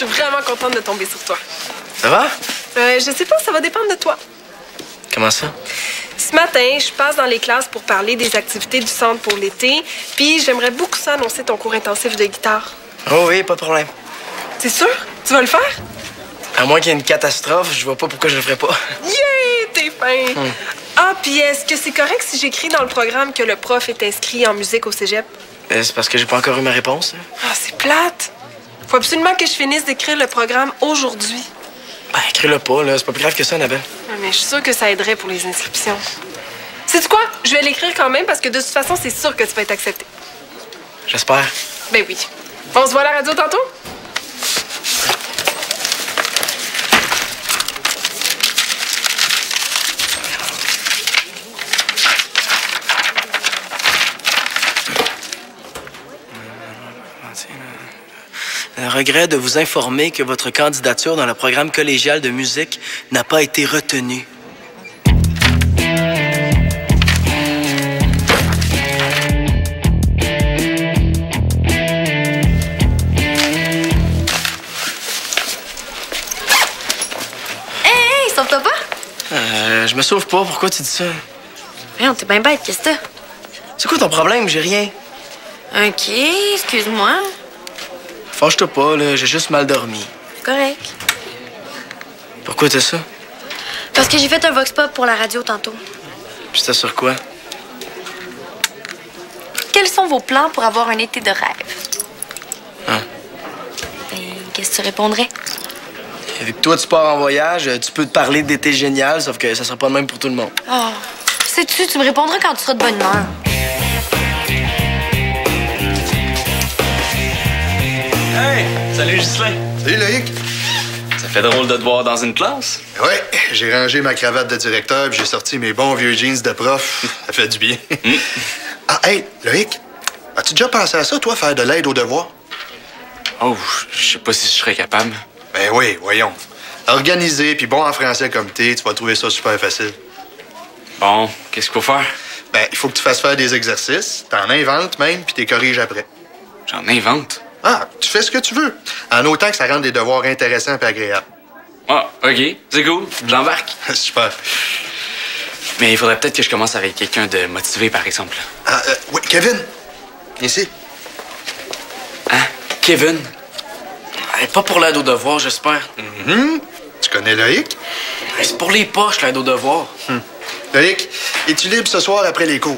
suis vraiment contente de tomber sur toi. Ça va? Je sais pas, ça va dépendre de toi. Comment ça? Ce matin, je passe dans les classes pour parler des activités du centre pour l'été, puis j'aimerais beaucoup ça annoncer ton cours intensif de guitare. Oh oui, pas de problème. C'est sûr? Tu vas le faire? À moins qu'il y ait une catastrophe, je vois pas pourquoi je le ferais pas. Yeah! T'es fin! Ah, puis est-ce que c'est correct si j'écris dans le programme que le prof est inscrit en musique au cégep? C'est parce que j'ai pas encore eu ma réponse. Hein? Ah, c'est plate! Faut absolument que je finisse d'écrire le programme aujourd'hui. Ben, écris-le pas, là. C'est pas plus grave que ça, Annabelle. Mais je suis sûre que ça aiderait pour les inscriptions. Sais-tu quoi? Je vais l'écrire quand même parce que de toute façon, c'est sûr que tu vas être accepté. J'espère. Ben oui. On se voit à la radio tantôt? Regret de vous informer que votre candidature dans le programme collégial de musique n'a pas été retenue. Hey, sauve-toi pas! Je me sauve pas. Pourquoi tu dis ça? Voyons, t'es bien bête, qu'est-ce que t'as? C'est quoi ton problème? J'ai rien. OK, excuse-moi. Fâche-toi pas, là. J'ai juste mal dormi. Correct. Pourquoi t'as ça? Parce que j'ai fait un vox pop pour la radio tantôt. Puis c'était sur quoi? Quels sont vos plans pour avoir un été de rêve? Hein? Ben, qu'est-ce que tu répondrais? Vu que toi, tu pars en voyage, tu peux te parler d'été génial, sauf que ça sera pas le même pour tout le monde. Oh, sais-tu, tu me répondras quand tu seras de bonne humeur. Hey! Salut, Ghislain. Salut, Loïc. Ça fait drôle de te voir dans une classe. Ouais, j'ai rangé ma cravate de directeur puis j'ai sorti mes bons vieux jeans de prof. Ça fait du bien. Ah, hey, Loïc, as-tu déjà pensé à ça, toi, faire de l'aide aux devoirs? Oh, je sais pas si je serais capable. Ben oui, voyons. Organisé puis bon en français comme t'es, tu vas trouver ça super facile. Bon, qu'est-ce qu'il faut faire? Ben, il faut que tu fasses faire des exercices, t'en inventes même puis t'es corriges après. J'en invente. Ah, tu fais ce que tu veux, en autant que ça rende les devoirs intéressants et agréables. Ah, OK, c'est cool. J'embarque. Super. Mais il faudrait peut-être que je commence avec quelqu'un de motivé, par exemple. Ah, oui, Kevin, ici. Hein? Kevin? Pas pour l'aide aux devoirs, j'espère. Tu connais Loïc? C'est pour les poches, l'aide aux devoirs. Loïc, es-tu libre ce soir après les cours?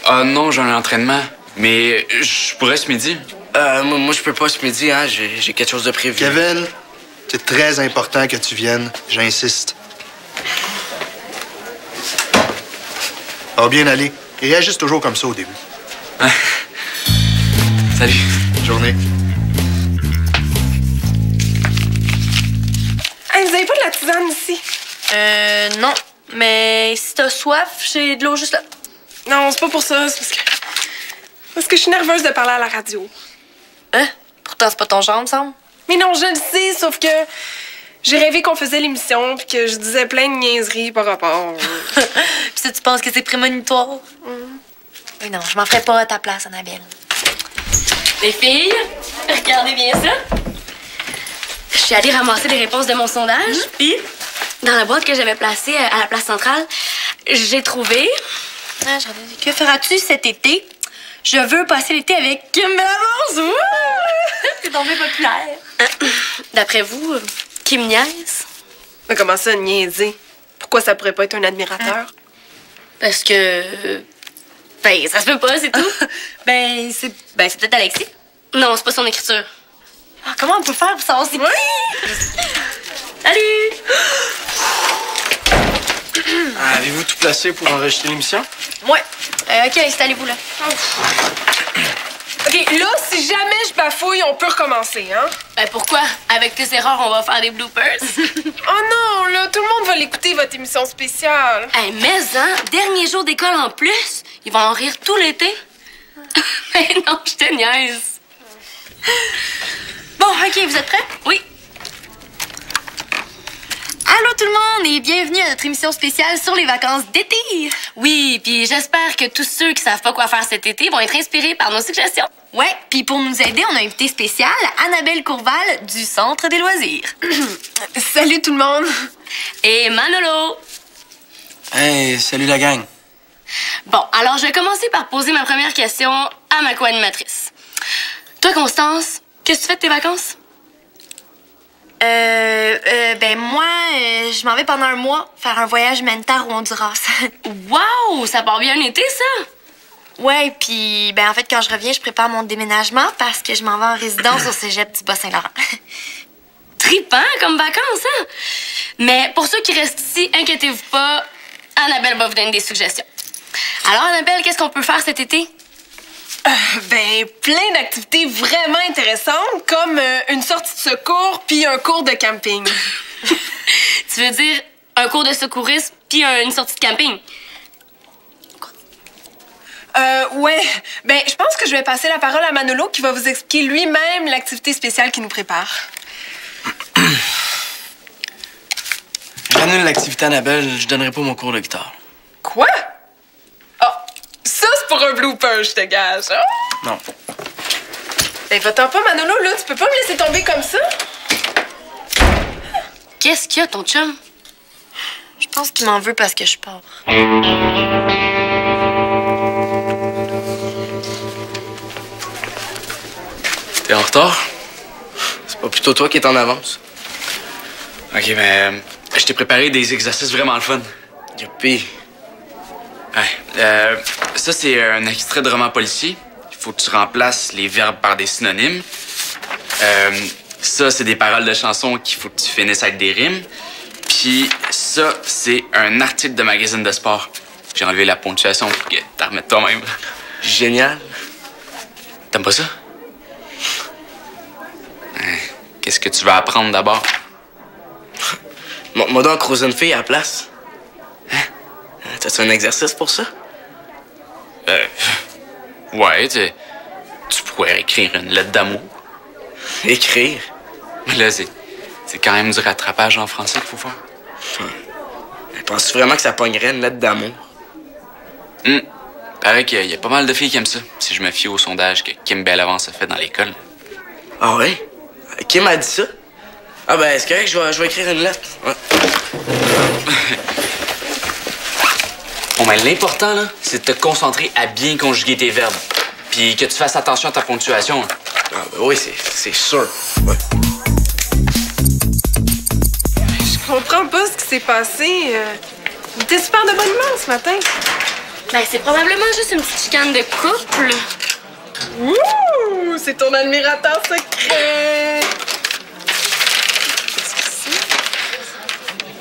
Ah non, j'ai un entraînement. Mais je pourrais ce midi. Moi, je peux pas ce midi, hein. J'ai quelque chose de prévu. Kevin, c'est très important que tu viennes. J'insiste. Ça va bien aller. Et réagisse toujours comme ça au début. Salut. Bonne journée. Hey, vous avez pas de la tisane ici? Non. Mais si t'as soif, j'ai de l'eau juste là. Non, c'est pas pour ça. C'est parce que je suis nerveuse de parler à la radio. Hein? Pourtant, c'est pas ton genre, me semble. Mais non, je le sais, sauf que j'ai rêvé qu'on faisait l'émission puis que je disais plein de niaiseries par rapport. Puis ça, tu penses que c'est prémonitoire? Oui, non, je m'en ferais pas à ta place, Annabelle. Les filles, regardez bien ça. Je suis allée ramasser les réponses de mon sondage, puis dans la boîte que j'avais placée à la place centrale, j'ai trouvé... Ah, que feras-tu cet été? Je veux passer l'été avec Kim Lavance. C'est tombé populaire. D'après vous, Kim niaise? Mais comment ça, niaiser? Pourquoi ça pourrait pas être un admirateur? Parce que... Ben, ça se peut pas, c'est tout. c'est peut-être Alexis. Non, c'est pas son écriture. Ah, comment on peut faire pour savoir si... Oui! Salut! Avez-vous tout placé pour enregistrer l'émission? Ouais. OK, installez-vous là. OK, là, si jamais je bafouille, on peut recommencer, hein? Ben pourquoi? Avec tes erreurs, on va faire des bloopers. Oh non, là, tout le monde va l'écouter, votre émission spéciale. Hey, mais dernier jour d'école en plus, ils vont en rire tout l'été. Mais non, je te niaise. Bon, OK, vous êtes prêts? Oui. Allô, tout le monde et bienvenue à notre émission spéciale sur les vacances d'été. Oui, puis j'espère que tous ceux qui savent pas quoi faire cet été vont être inspirés par nos suggestions. Ouais, puis pour nous aider, on a un invité spécial, Annabelle Courval du Centre des loisirs. Salut tout le monde! Et Manolo. Hey, salut la gang. Bon, alors je vais commencer par poser ma première question à ma co-animatrice. Toi, Constance, qu'est-ce que tu fais de tes vacances? Ben moi, je m'en vais pendant un mois faire un voyage humanitaire au Honduras. Wow, ça part bien l'été, ça! Ouais, puis ben en fait, quand je reviens, je prépare mon déménagement parce que je m'en vais en résidence au cégep du Bas-Saint-Laurent. Trippant comme vacances, hein? Mais pour ceux qui restent ici, inquiétez-vous pas, Annabelle va vous donner des suggestions. Alors, Annabelle, qu'est-ce qu'on peut faire cet été? Ben, plein d'activités vraiment intéressantes, comme une sortie de secours puis un cours de camping. Tu veux dire un cours de secourisme puis une sortie de camping? Ouais. Ben, je pense que je vais passer la parole à Manolo qui va vous expliquer lui-même l'activité spéciale qu'il nous prépare. J'annule l'activité Annabelle, je donnerai pas mon cours de guitare. Quoi? Ah, ça, c'est pour un blooper, je te gage. Oh! Non. Ben, va-t'en pas, Manolo, là. Tu peux pas me laisser tomber comme ça? Qu'est-ce qu'il y a, ton chum? Je pense qu'il m'en veut parce que je pars. T'es en retard? C'est pas plutôt toi qui es en avance. OK, mais je t'ai préparé des exercices vraiment le fun. Youpi. Ouais. Ça, c'est un extrait de roman policier. Il faut que tu remplaces les verbes par des synonymes. Ça, c'est des paroles de chansons qu'il faut que tu finisses avec des rimes. Puis ça, c'est un article de magazine de sport. J'ai enlevé la ponctuation pour que t'en remettes toi-même. Génial. T'aimes pas ça? Qu'est-ce que tu vas apprendre d'abord? Moi donc croiser une fille à la place. Hein? T'as-tu un exercice pour ça? Ouais, tu pourrais écrire une lettre d'amour. Écrire? Mais là, c'est quand même du rattrapage en français qu'il faut faire. Penses-tu vraiment que ça pognerait une lettre d'amour? Paraît qu'il y a pas mal de filles qui aiment ça, si je me fie au sondage que Kim Bellavance a fait dans l'école. Ah ouais? Kim a dit ça? Ah ben, c'est correct, je vais écrire une lettre. Ouais. Bon, mais l'important, là, c'est de te concentrer à bien conjuguer tes verbes. Puis que tu fasses attention à ta ponctuation. Hein. Ah ben oui, c'est sûr. Ouais. Je comprends pas ce qui s'est passé. T'es super de bonne humeur ce matin. Ben, c'est probablement juste une petite chicane de couple. Ouh! C'est ton admirateur secret!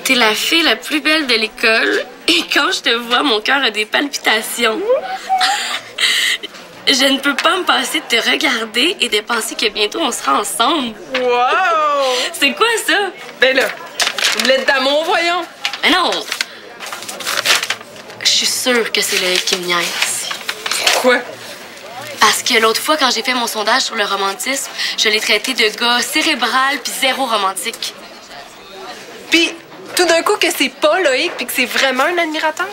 T'es la fille la plus belle de l'école et quand je te vois, mon cœur a des palpitations. Je ne peux pas me passer de te regarder et de penser que bientôt on sera ensemble. Wow! C'est quoi ça? Ben là, une lettre d'amour, voyons. Mais non! Je suis sûre que c'est le qui me niaise. Quoi? Parce que l'autre fois, quand j'ai fait mon sondage sur le romantisme, je l'ai traité de gars cérébral puis zéro romantique. Puis, tout d'un coup, que c'est pas Loïc puis que c'est vraiment un admirateur?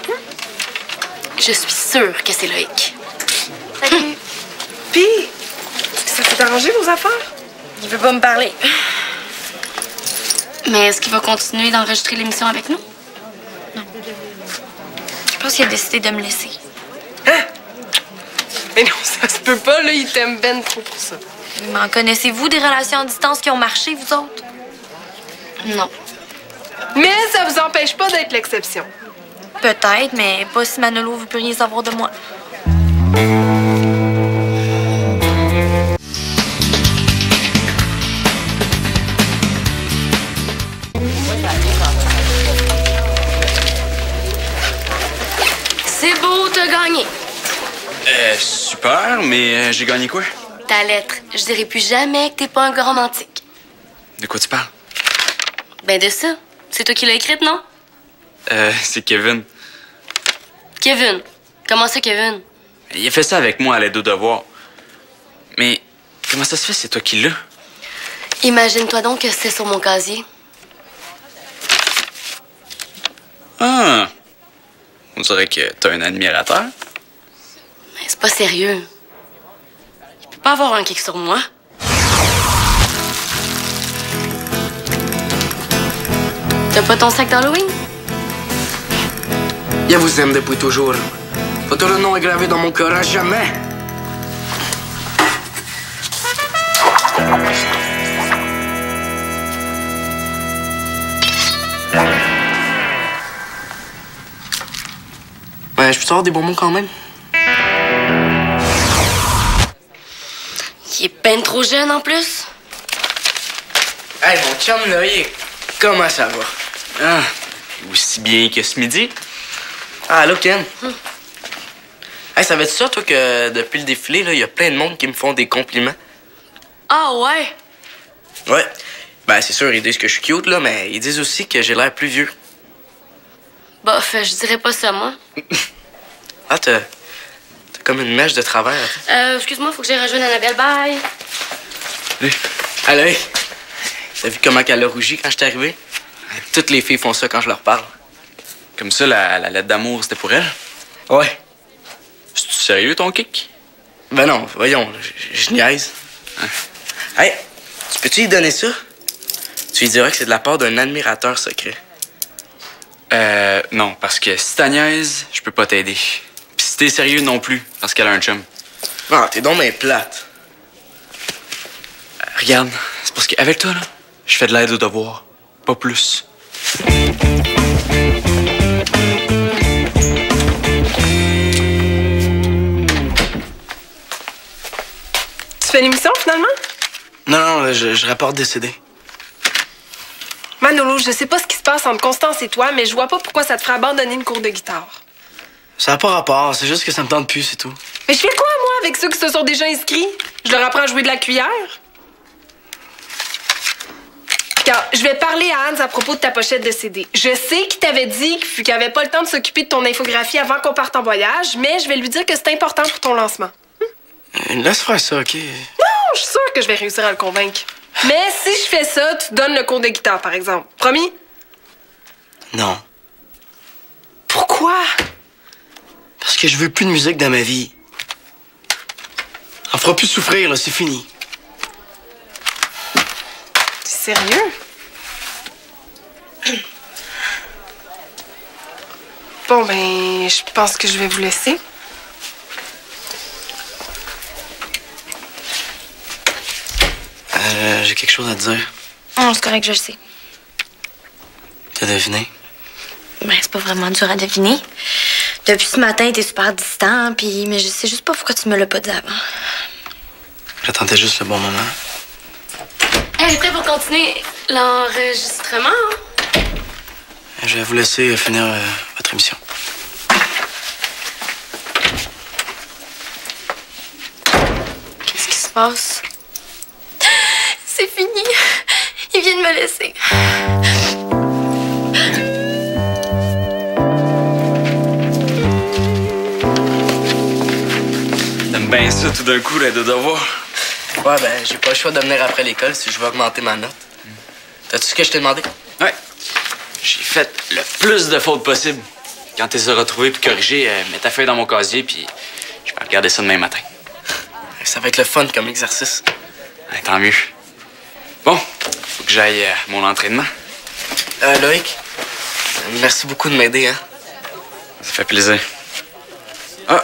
Je suis sûre que c'est Loïc. Salut. Puis, ça s'est arrangé vos affaires? Il veut pas me parler. Mais est-ce qu'il va continuer d'enregistrer l'émission avec nous? Je pense qu'il a décidé de me laisser. Hein? Mais non, ça se peut pas, là. Il t'aime ben trop pour ça. M'en connaissez-vous des relations à distance qui ont marché, vous autres? Non. Mais ça vous empêche pas d'être l'exception. Peut-être, mais pas si Manolo veut plus rien savoir de moi. C'est beau, t'as gagné. Super, mais j'ai gagné quoi? Ta lettre. Je dirai plus jamais que t'es pas un gars romantique. De quoi tu parles? Ben de ça. C'est toi qui l'as écrite, non? C'est Kevin. Kevin. Comment ça, Kevin? Il a fait ça avec moi à l'aide au devoir. Mais comment ça se fait, c'est toi qui l'as? Imagine-toi donc que c'est sur mon casier. Ah! On dirait que t'as un admirateur. Mais c'est pas sérieux. Il peut pas avoir un kick sur moi. T'as pas ton sac d'Halloween? Je vous aime depuis toujours. Votre nom est gravé dans mon cœur à jamais. Ouais, je peux avoir des bonbons quand même? Il est ben trop jeune en plus. Hey, mon chum, là, comment ça va? Ah, aussi bien que ce midi. Ah, allô, Ken? Hey, savais-tu ça, toi, que depuis le défilé, il y a plein de monde qui me font des compliments? Ah ouais? Ouais. Ben, c'est sûr, ils disent que je suis cute, là, mais ils disent aussi que j'ai l'air plus vieux. Bof, je dirais pas ça, moi. Ah, t'as comme une mèche de travers. Excuse-moi, faut que j'aille rejoindre Annabelle. Bye. Allez, t'as vu comment elle a rougi quand je suis arrivé? Toutes les filles font ça quand je leur parle. Comme ça, la lettre d'amour, c'était pour elle? Ouais. C'est-tu sérieux, ton kick? Ben non, voyons, je niaise. Hey, tu peux-tu lui donner ça? Tu lui diras que c'est de la part d'un admirateur secret. Non, parce que si t'as niaise, je peux pas t'aider. Puis si t'es sérieux non plus, parce qu'elle a un chum. Non, t'es donc bien plate. Regarde, c'est parce qu'avec toi, là, je fais de l'aide aux devoirs. Pas plus. Tu fais l'émission, finalement? Non, je rapporte décédé. Manolo, je sais pas ce qui se passe entre Constance et toi, mais je vois pas pourquoi ça te ferait abandonner une cour de guitare. Ça n'a pas rapport, c'est juste que ça me tente plus, c'est tout. Mais je fais quoi, moi, avec ceux qui se sont déjà inscrits? Je leur apprends à jouer de la cuillère? Regarde, je vais parler à Hans à propos de ta pochette de CD. Je sais qu'il t'avait dit qu'il avait pas le temps de s'occuper de ton infographie avant qu'on parte en voyage, mais je vais lui dire que c'est important pour ton lancement. Laisse faire ça, OK? Non, je suis sûre que je vais réussir à le convaincre. Mais si je fais ça, tu te donnes le cours de guitare, par exemple. Promis? Non. Pourquoi? Parce que je veux plus de musique dans ma vie. On fera plus souffrir, là, c'est fini. T'es sérieux? Bon, ben, je pense que je vais vous laisser. J'ai quelque chose à te dire. Non, c'est correct, je le sais. T'as deviné? Ben, c'est pas vraiment dur à deviner. Depuis ce matin, t'es super distant, puis mais je sais juste pas pourquoi tu me l'as pas dit avant. J'attendais juste le bon moment. Hey, prêt pour continuer l'enregistrement? Hein? Je vais vous laisser finir votre émission. Qu'est-ce qui se passe? C'est fini. Il vient de me laisser. T'aimes bien ça tout d'un coup, l'aide aux devoirs? Ouais, ben, j'ai pas le choix de venir après l'école si je veux augmenter ma note. T'as-tu ce que je t'ai demandé? Ouais. J'ai fait le plus de fautes possible. Quand t'es retrouvé puis corrigé, mets ta feuille dans mon casier puis je vais regarder ça demain matin. Ça va être le fun comme exercice. Ouais, tant mieux. Bon, faut que j'aille à mon entraînement. Loïc, merci beaucoup de m'aider, hein? Ça fait plaisir. Ah,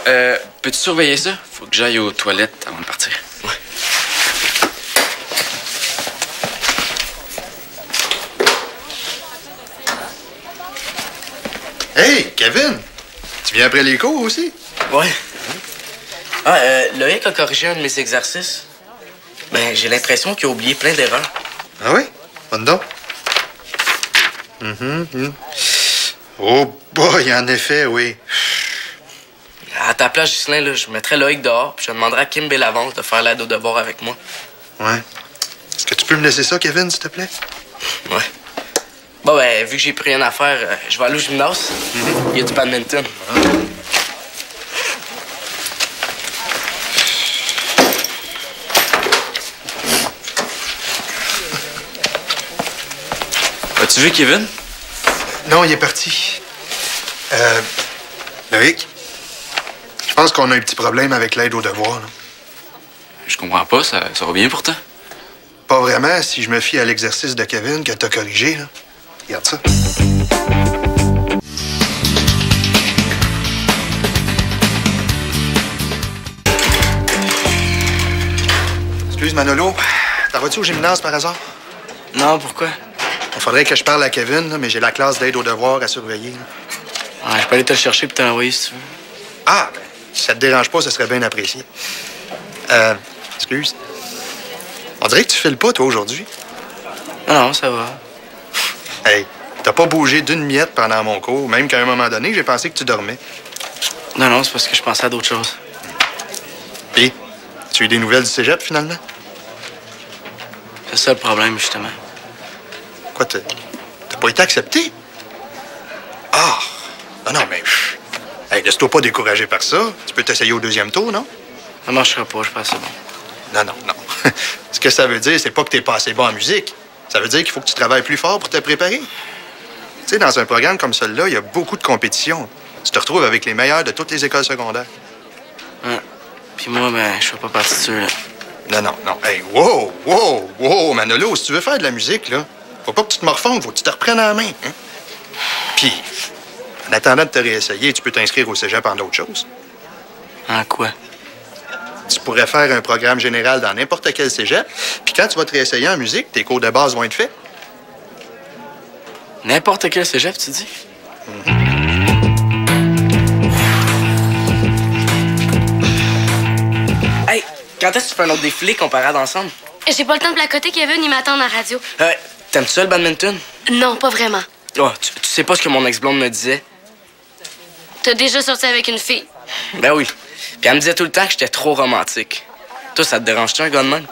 peux-tu surveiller ça? Faut que j'aille aux toilettes avant de partir. Ouais. Hey, Kevin! Tu viens après les cours aussi? Ouais. Ah, Loïc a corrigé un de mes exercices. Ben, j'ai l'impression qu'il a oublié plein d'erreurs. Ah oui? Bonne donc. Oh boy, en effet, oui. À ta place, Ghislain, là, je mettrais Loïc dehors, puis je demanderais à Kim Bellavance de faire l'aide aux devoirs avec moi. Ouais. Est-ce que tu peux me laisser ça, Kevin, s'il te plaît? Ouais. Bon, ben, vu que j'ai plus rien à faire, je vais aller au gymnase. Il y a du badminton. As-tu vu Kevin? Non, il est parti. Loïc, je pense qu'on a un petit problème avec l'aide aux devoirs. Là. Je comprends pas, ça va bien pour toi? Pas vraiment, si je me fie à l'exercice de Kevin que t'as corrigé. Là. Regarde ça. Excuse, Manolo, t'en vas-tu au gymnase par hasard? Non, pourquoi? Il faudrait que je parle à Kevin, là, mais j'ai la classe d'aide aux devoirs à surveiller. Là. Ouais, je peux aller te le chercher puis te l'envoyer si tu veux. Ah, ben, si ça te dérange pas, ce serait bien apprécié. Excuse. On dirait que tu files pas, toi, aujourd'hui. Non, ça va. Hey, t'as pas bougé d'une miette pendant mon cours, même qu'à un moment donné, j'ai pensé que tu dormais. Non, c'est parce que je pensais à d'autres choses. Puis, tu as eu des nouvelles du cégep, finalement? C'est ça le problème, justement. Quoi, t'as pas été accepté? Ah! Non, mais... Hey, laisse-toi pas décourager par ça. Tu peux t'essayer au deuxième tour, non? Ça marchera pas, je pense que c'est bon. Non. Ce que ça veut dire, c'est pas que t'es pas assez bon en musique. Ça veut dire qu'il faut que tu travailles plus fort pour te préparer. Tu sais, dans un programme comme celui-là, il y a beaucoup de compétition. Tu te retrouves avec les meilleurs de toutes les écoles secondaires. Ouais. Puis moi, ben, je fais pas partie de ceux-là. Non. Hey, wow, Manolo, si tu veux faire de la musique, là, faut pas que tu te morfondes, faut que tu te reprennes en main. Hein? Puis, en attendant de te réessayer, tu peux t'inscrire au cégep en d'autres choses. En quoi? Tu pourrais faire un programme général dans n'importe quel cégep, puis quand tu vas te réessayer en musique, tes cours de base vont être faits. N'importe quel cégep, tu dis? Hey, quand est-ce que tu fais un autre défilé qu'on parade ensemble? J'ai pas le temps de placoter, Kevin, il m'attend à la radio. T'aimes-tu ça, le badminton? Non, pas vraiment. Oh, tu sais pas ce que mon ex-blonde me disait? T'as déjà sorti avec une fille. Ben oui. Puis elle me disait tout le temps que j'étais trop romantique. Toi, ça te dérange-tu, un gars de même?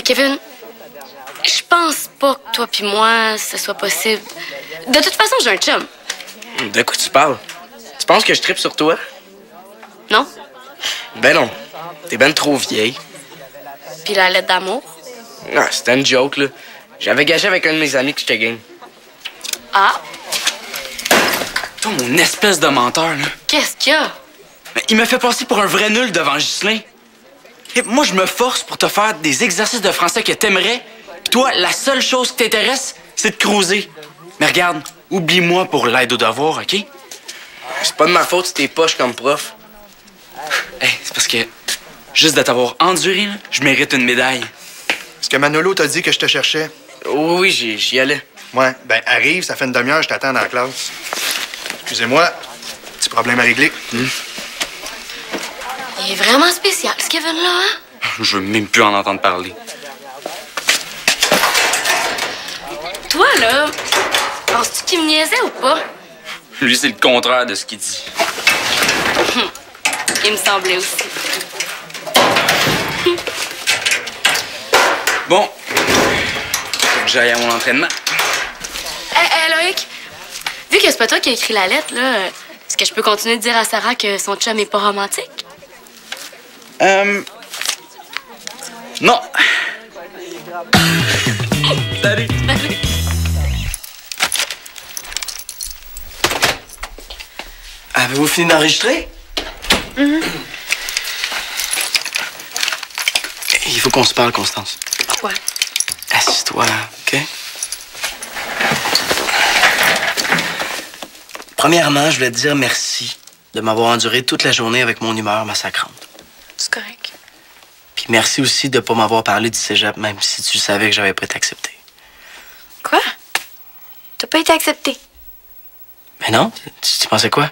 Kevin, je pense pas que toi puis moi, ce soit possible. De toute façon, j'ai un chum. De quoi tu parles? Tu penses que je trippe sur toi? Non? Ben non. T'es ben trop vieille. Puis la lettre d'amour? Ah, c'était une joke, là. J'avais gagé avec un de mes amis que j'étais game. Ah? Toi, mon espèce de menteur, là. Qu'est-ce qu'il y a? Mais il me fait passer pour un vrai nul devant Ghislain. Et moi, je me force pour te faire des exercices de français que t'aimerais. Puis toi, la seule chose qui t'intéresse, c'est de cruiser. Mais regarde, oublie-moi pour l'aide aux devoirs, OK? C'est pas de ma faute si t'es poche comme prof. Hey, c'est parce que juste de t'avoir enduré, là, je mérite une médaille. Est-ce que Manolo t'a dit que je te cherchais? Oui, j'y allais. Ouais, ben arrive, ça fait une demi-heure, je t'attends dans la classe. Excusez-moi, petit problème à régler. Il est vraiment spécial, ce Kevin-là, hein? Je veux même plus en entendre parler. Toi, là, penses-tu qu'il me niaisait ou pas? Lui, c'est le contraire de ce qu'il dit. Il me semblait aussi. Bon, faut que j'aille à mon entraînement. Loïc, vu que c'est pas toi qui as écrit la lettre, là, est-ce que je peux continuer de dire à Sarah que son chum est pas romantique? Non. Salut. Avez-vous fini d'enregistrer? Il faut qu'on se parle, Constance. Pourquoi? Assis-toi, OK? Premièrement, je voulais te dire merci de m'avoir enduré toute la journée avec mon humeur massacrante. C'est correct. Puis merci aussi de pas m'avoir parlé du cégep, même si tu savais que j'avais pas été accepté. Quoi? T'as pas été accepté? Mais non, tu pensais quoi?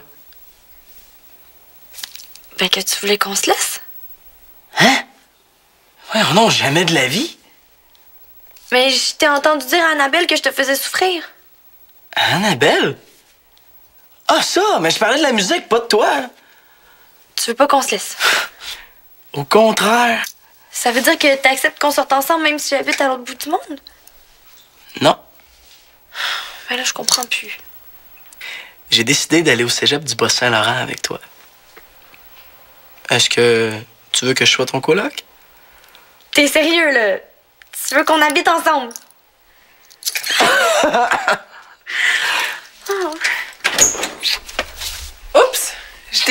Ben que tu voulais qu'on se laisse. Hein? Ouais, non, jamais de la vie. Mais je t'ai entendu dire à Annabelle que je te faisais souffrir. Annabelle? Ah, ça! Mais je parlais de la musique, pas de toi. Tu veux pas qu'on se laisse? Au contraire. Ça veut dire que t'acceptes qu'on sorte ensemble même si j'habite à l'autre bout du monde? Non. Ben là, je comprends plus. J'ai décidé d'aller au cégep du Bas-Saint-Laurent avec toi. Est-ce que tu veux que je sois ton coloc? T'es sérieux, là? Tu veux qu'on habite ensemble? Oh.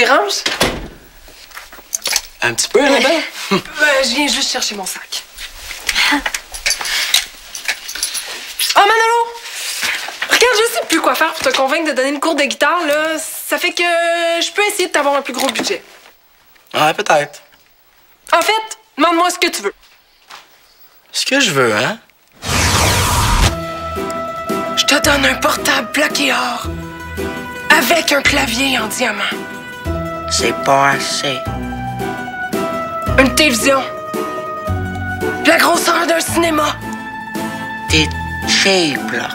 dérange? Un petit peu, Annabelle? Je viens juste chercher mon sac. Oh, Manolo! Regarde, je sais plus quoi faire pour te convaincre de donner une cour de guitare, là. Ça fait que je peux essayer de t'avoir un plus gros budget. Ouais, peut-être. En fait, demande-moi ce que tu veux. Ce que je veux, hein? Je te donne un portable plaqué or avec un clavier en diamant. C'est pas assez. Une télévision. La grosseur d'un cinéma. T'es cheap, là.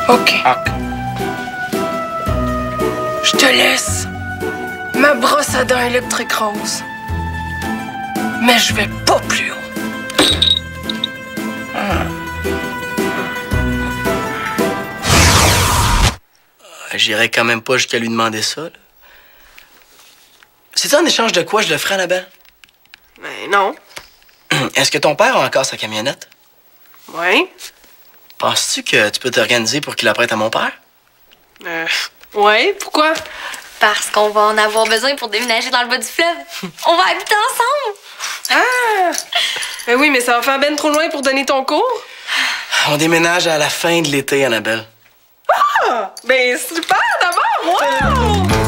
OK. Je te laisse ma brosse à dents électrique rose. Mais je vais pas plus haut. J'irai quand même pas jusqu'à lui demander ça, là. C'est-tu en échange de quoi je le ferai, Annabelle? Ben non. Est-ce que ton père a encore sa camionnette? Ouais. Penses-tu que tu peux t'organiser pour qu'il la prête à mon père? Ouais, pourquoi? Parce qu'on va en avoir besoin pour déménager dans le bas du fleuve. On va habiter ensemble. Ah! Ben oui, mais ça va faire ben trop loin pour donner ton cours. On déménage à la fin de l'été, Annabelle. Ah! Ben super, d'abord! Wow!